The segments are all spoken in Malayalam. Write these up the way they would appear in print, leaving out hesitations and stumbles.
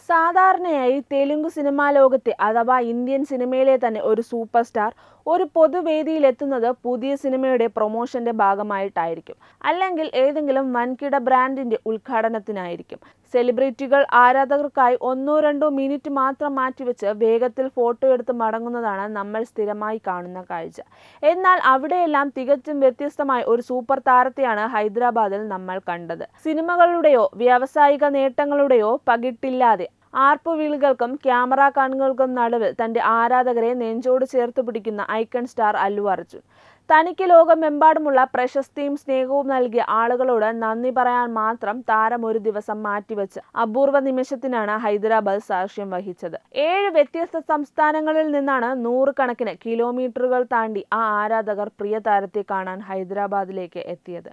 സാധാരണയായി തെലുങ്ക് സിനിമാ ലോകത്തെ അഥവാ ഇന്ത്യൻ സിനിമയിലെ തന്നെ ഒരു സൂപ്പർ സ്റ്റാർ ഒരു പൊതുവേദിയിലെത്തുന്നത് പുതിയ സിനിമയുടെ പ്രൊമോഷന്റെ ഭാഗമായിട്ടായിരിക്കും, അല്ലെങ്കിൽ ഏതെങ്കിലും വൻകിട ബ്രാൻഡിന്റെ ഉദ്ഘാടനത്തിനായിരിക്കും. സെലിബ്രിറ്റികൾ ആരാധകർക്കായി 1-2 മിനിറ്റ് മാത്രം മാറ്റിവെച്ച് വേഗത്തിൽ ഫോട്ടോ എടുത്ത് മടങ്ങുന്നതാണ് നമ്മൾ സ്ഥിരമായി കാണുന്ന കാഴ്ച. എന്നാൽ അവിടെയെല്ലാം തികച്ചും വ്യത്യസ്തമായ ഒരു സൂപ്പർ താരത്തെയാണ് ഹൈദരാബാദിൽ നമ്മൾ കണ്ടത്. സിനിമകളുടെയോ വ്യാവസായിക നേട്ടങ്ങളുടെയോ പകിട്ടില്ലാതെ ആർപ്പുവിളികൾക്കും ക്യാമറ കണ്ണുകൾക്കും നടുവിൽ തന്റെ ആരാധകരെ നെഞ്ചോട് ചേർത്ത് പിടിക്കുന്ന ഐക്കൺ സ്റ്റാർ അല്ലു അർജുൻ. തനിക്ക് ലോകമെമ്പാടുമുള്ള പ്രശസ്തിയും സ്നേഹവും നൽകിയ ആളുകളോട് നന്ദി പറയാൻ മാത്രം താരം ഒരു ദിവസം മാറ്റിവെച്ച് അപൂർവ നിമിഷത്തിനാണ് ഹൈദരാബാദ് സാക്ഷ്യം വഹിച്ചത്. 7 വ്യത്യസ്ത സംസ്ഥാനങ്ങളിൽ നിന്നാണ് നൂറുകണക്കിന് കിലോമീറ്ററുകൾ താണ്ടി ആ ആരാധകർ പ്രിയ താരത്തെ കാണാൻ ഹൈദരാബാദിലേക്ക് എത്തിയത്.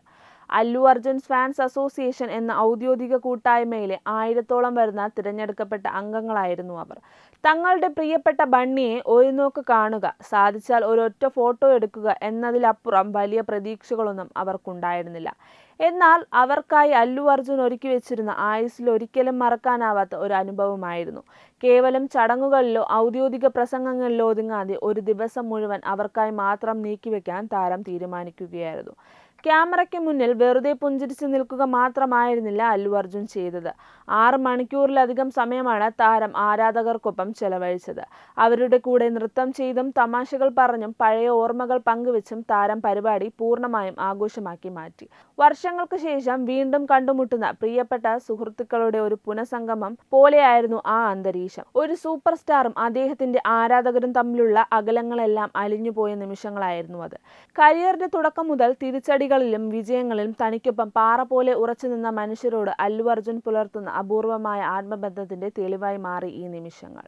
അല്ലു അർജുൻ ഫാൻസ് അസോസിയേഷൻ എന്ന ഔദ്യോഗിക കൂട്ടായ്മയിലെ 1000-ഓളം വരുന്ന തിരഞ്ഞെടുക്കപ്പെട്ട അംഗങ്ങളായിരുന്നു അവർ. തങ്ങളുടെ പ്രിയപ്പെട്ട ബണ്ണിയെ ഒരു നോക്ക് കാണുക, സാധിച്ചാൽ ഒരൊറ്റ ഫോട്ടോ എടുക്കുക എന്നതിലപ്പുറം വലിയ പ്രതീക്ഷകളൊന്നും അവർക്കുണ്ടായിരുന്നില്ല. എന്നാൽ അവർക്കായി അല്ലു അർജുൻ ഒരുക്കി വെച്ചിരുന്ന ആയുസ്സിൽ ഒരിക്കലും മറക്കാനാവാത്ത ഒരു അനുഭവമായിരുന്നു. കേവലം ചടങ്ങുകളിലോ ഔദ്യോഗിക പ്രസംഗങ്ങളിലോ ഒതുങ്ങാതെ ഒരു ദിവസം മുഴുവൻ അവർക്കായി മാത്രം നീക്കിവെക്കാൻ താരം തീരുമാനിക്കുകയായിരുന്നു. ക്യാമറയ്ക്ക് മുന്നിൽ വെറുതെ പുഞ്ചിരിച്ചു നിൽക്കുക മാത്രമായിരുന്നില്ല അല്ലു അർജുൻ ചെയ്തത്. 6 മണിക്കൂറിലധികം സമയമാണ് താരം ആരാധകർക്കൊപ്പം ചെലവഴിച്ചത്. അവരുടെ കൂടെ നൃത്തം ചെയ്തും തമാശകൾ പറഞ്ഞും പഴയ ഓർമ്മകൾ പങ്കുവെച്ചും താരം പരിപാടി പൂർണ്ണമായും ആഘോഷമാക്കി മാറ്റി. വർഷങ്ങൾക്ക് ശേഷം വീണ്ടും കണ്ടുമുട്ടുന്ന പ്രിയപ്പെട്ട സുഹൃത്തുക്കളുടെ ഒരു പുനഃസംഗമം പോലെയായിരുന്നു ആ അന്തരീക്ഷം. ഒരു സൂപ്പർ സ്റ്റാറും അദ്ദേഹത്തിന്റെ ആരാധകരും തമ്മിലുള്ള അകലങ്ങളെല്ലാം അലിഞ്ഞുപോയ നിമിഷങ്ങളായിരുന്നു അത്. കരിയറിന്റെ തുടക്കം മുതൽ തിരിച്ചടികളിലും വിജയങ്ങളിലും തനിക്കൊപ്പം പാറ പോലെ ഉറച്ചു നിന്ന മനുഷ്യരോട് അല്ലു അർജുൻ പുലർത്തുന്ന അപൂർവമായ ആത്മബന്ധത്തിന്റെ തെളിവായി മാറി ഈ നിമിഷങ്ങൾ.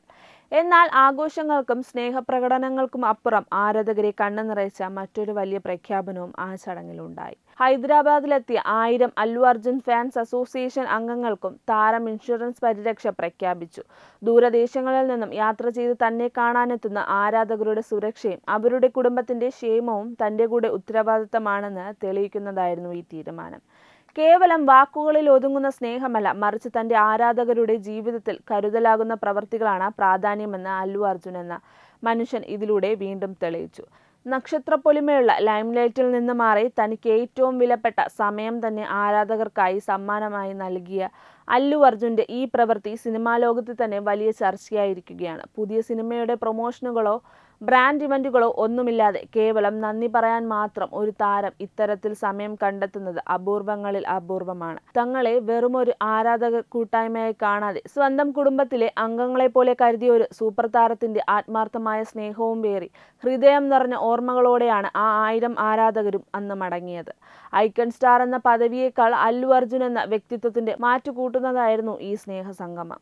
എന്നാൽ ആഘോഷങ്ങൾക്കും സ്നേഹപ്രകടനങ്ങൾക്കും അപ്പുറം ആരാധകരെ കണ്ണു നിറയിച്ച മറ്റൊരു വലിയ പ്രഖ്യാപനവും ആ ചടങ്ങിലുണ്ടായി. ഹൈദരാബാദിലെത്തിയ 1000 അല്ലു അർജുൻ ഫാൻസ് അസോസിയേഷൻ അംഗങ്ങൾക്കും താരം ഇൻഷുറൻസ് പരിരക്ഷ പ്രഖ്യാപിച്ചു. ദൂരദേശങ്ങളിൽ നിന്നും യാത്ര ചെയ്ത് തന്നെ കാണാനെത്തുന്ന ആരാധകരുടെ സുരക്ഷയും അവരുടെ കുടുംബത്തിന്റെ ക്ഷേമവും തന്റെ കൂടെ ഉത്തരവാദിത്തമാണെന്ന് തെളിയിക്കുന്നതായിരുന്നു ഈ തീരുമാനം. കേവലം വാക്കുകളിൽ ഒതുങ്ങുന്ന സ്നേഹമല്ല, മറിച്ച് തന്റെ ആരാധകരുടെ ജീവിതത്തിൽ കരുതലാകുന്ന പ്രവൃത്തികളാണ് പ്രാധാന്യമെന്ന് അല്ലു അർജുൻ എന്ന മനുഷ്യൻ ഇതിലൂടെ വീണ്ടും തെളിയിച്ചു. നക്ഷത്രപ്പൊലിമയുള്ള ലൈംലൈറ്റിൽ നിന്ന് മാറി തനിക്ക് ഏറ്റവും വിലപ്പെട്ട സമയം തന്നെ ആരാധകർക്കായി സമ്മാനമായി നൽകിയ അല്ലു അർജുന്റെ ഈ പ്രവൃത്തി സിനിമാ ലോകത്ത് തന്നെ വലിയ ചർച്ചയായിരിക്കുകയാണ്. പുതിയ സിനിമയുടെ പ്രൊമോഷനുകളോ ബ്രാൻഡ് ഇവന്റുകളോ ഒന്നുമില്ലാതെ കേവലം നന്ദി പറയാൻ മാത്രം ഒരു താരം ഇത്തരത്തിൽ സമയം കണ്ടെത്തുന്നത് അപൂർവങ്ങളിൽ അപൂർവമാണ്. തങ്ങളെ വെറുമൊരു ആരാധക കൂട്ടായ്മയായി കാണാതെ സ്വന്തം കുടുംബത്തിലെ അംഗങ്ങളെ പോലെ കരുതിയ ഒരു സൂപ്പർ താരത്തിന്റെ ആത്മാർത്ഥമായ സ്നേഹവും പേറി ഹൃദയം നിറഞ്ഞ ഓർമ്മകളോടെയാണ് ആ 1000 ആരാധകരും അന്ന് മടങ്ങിയത്. ഐക്കൺ സ്റ്റാർ എന്ന പദവിയേക്കാൾ അല്ലു അർജുൻ എന്ന വ്യക്തിത്വത്തിന്റെ മാറ്റുകൂട്ടുന്നതായിരുന്നു ഈ സ്നേഹസംഗമം.